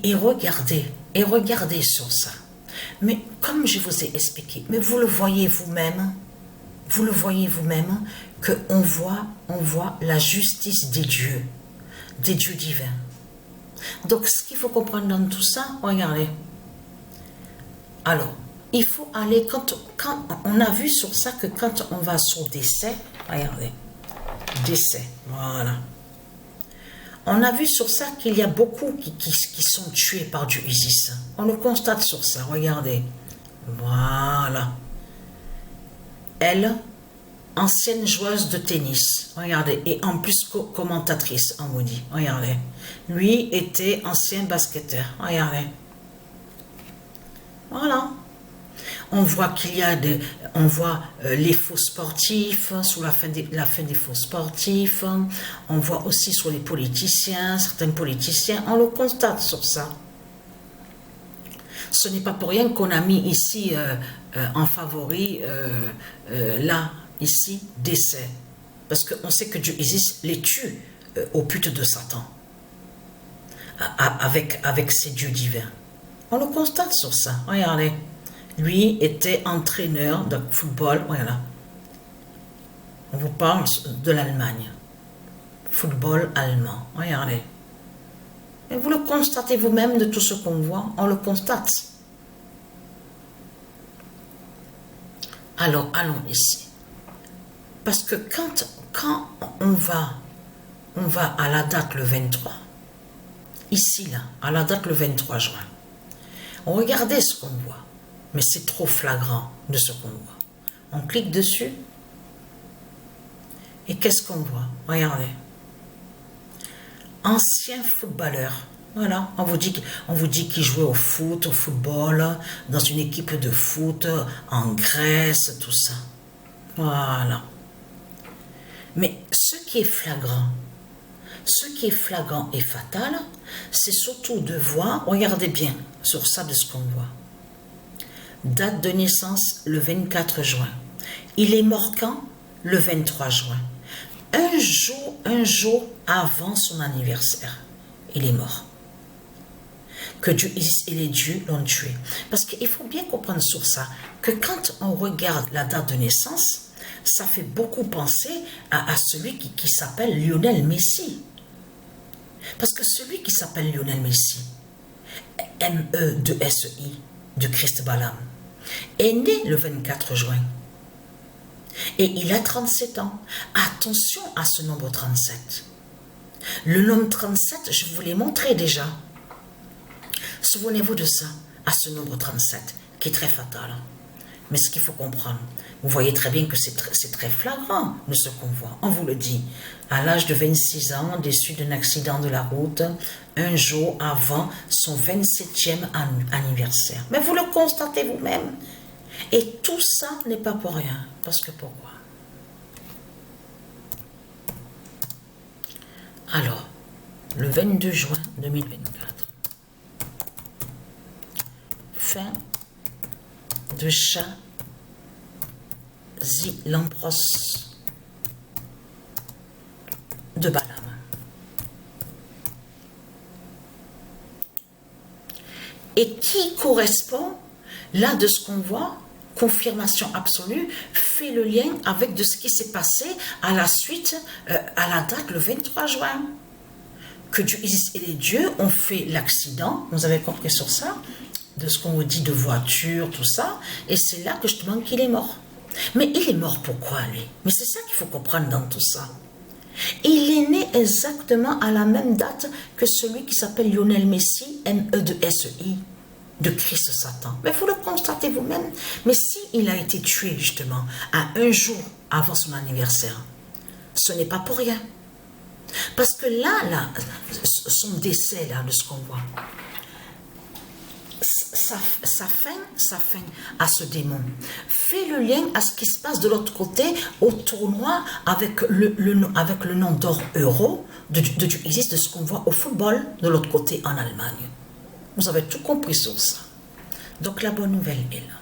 et regardez sur ça. Mais comme je vous ai expliqué, mais vous le voyez vous-même, qu'on voit la justice des dieux divins. Donc, ce qu'il faut comprendre dans tout ça, regardez. Alors, il faut aller, quand on a vu sur ça que quand on va sur décès, regardez, décès, voilà. On a vu sur ça qu'il y a beaucoup qui sont tués par du Isis. On le constate sur ça, regardez. Voilà. Elle, ancienne joueuse de tennis, regardez, et en plus commentatrice, on vous dit, regardez. Lui était ancien basketteur, regardez. Voilà. On voit qu'il y a les faux sportifs, sous la fin des faux sportifs. On voit aussi sur les politiciens, certains politiciens, on le constate sur ça. Ce n'est pas pour rien qu'on a mis ici en favori, là, ici, décès. Parce qu'on sait que Dieu Isis les tue aux putes de Satan. Avec ses dieux divins. On le constate sur ça, regardez. Lui était entraîneur de football, voilà. On vous parle de l'Allemagne. Football allemand, regardez. Et vous le constatez vous-même de tout ce qu'on voit, on le constate. Alors, allons ici. Parce que quand on va à la date le 23, ici, là, à la date le 23 juin, regardez ce qu'on voit. Mais c'est trop flagrant de ce qu'on voit. On clique dessus. Et qu'est-ce qu'on voit? Regardez. Ancien footballeur. Voilà. On vous dit qu'il jouait au foot, au football, dans une équipe de foot, en Grèce, tout ça. Voilà. Mais ce qui est flagrant et fatal, c'est surtout de voir, regardez bien sur ça de ce qu'on voit. Date de naissance, le 24 juin. Il est mort quand? Le 23 juin. Un jour avant son anniversaire. Il est mort. Que Dieu et les dieux l'ont tué. Parce qu'il faut bien comprendre sur ça, que quand on regarde la date de naissance, ça fait beaucoup penser à celui qui s'appelle Lionel Messi. Parce que celui qui s'appelle Lionel Messi, M-E-2-S-I, de Christ Balaam, est né le 24 juin. Et il a 37 ans. Attention à ce nombre 37. Le nombre 37, je vous l'ai montré déjà. Souvenez-vous de ça, à ce nombre 37, qui est très fatal. Mais ce qu'il faut comprendre, vous voyez très bien que c'est très flagrant de ce qu'on voit. On vous le dit. À l'âge de 26 ans, déçu d'un accident de la route, un jour avant son 27e anniversaire. Mais vous le constatez vous-même. Et tout ça n'est pas pour rien. Parce que pourquoi? Alors, le 22 juin 2024, fin de Lampros de Balaam. Et qui correspond, là de ce qu'on voit, confirmation absolue, fait le lien avec de ce qui s'est passé à la suite, à la date le 23 juin. Que Dieu et les dieux ont fait l'accident, vous avez compris sur ça, de ce qu'on vous dit de voiture, tout ça, et c'est là que je te demande qu'il est mort. Mais il est mort pourquoi, lui? Mais c'est ça qu'il faut comprendre dans tout ça. Il est né exactement à la même date que celui qui s'appelle Lionel Messi, M-E-2-S-I, de Christ Satan. Mais vous le constatez vous-même. Mais s'il a été tué, justement, à un jour avant son anniversaire, ce n'est pas pour rien. Parce que là, son décès, là, de ce qu'on voit, sa fin à ce démon fait le lien à ce qui se passe de l'autre côté au tournoi avec le nom d'or euro de Isis, de ce qu'on voit au football de l'autre côté en Allemagne. Vous avez tout compris sur ça. Donc la bonne nouvelle est là.